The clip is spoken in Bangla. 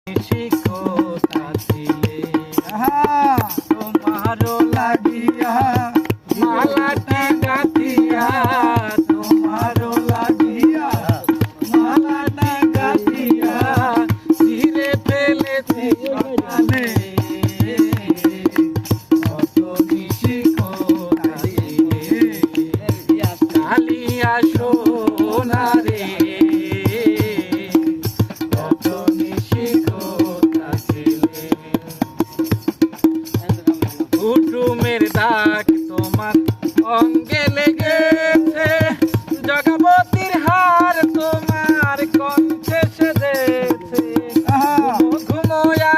শিখতা ছিলে তোমারও লাগিয়া মালাটি গাঁথিয়া তোমারও লাগিয়া মালাটি গাঁথিয়া ছিঁড়ে ফেলেছি সকালে কত নিশিখতা ছিলে কালিয়া সোনারে কুটুমের ডাক তোমার অঙ্গে লেগেছে জগবতীর হার তোমার কণ্ঠে সেজেছে ঘুমোয়া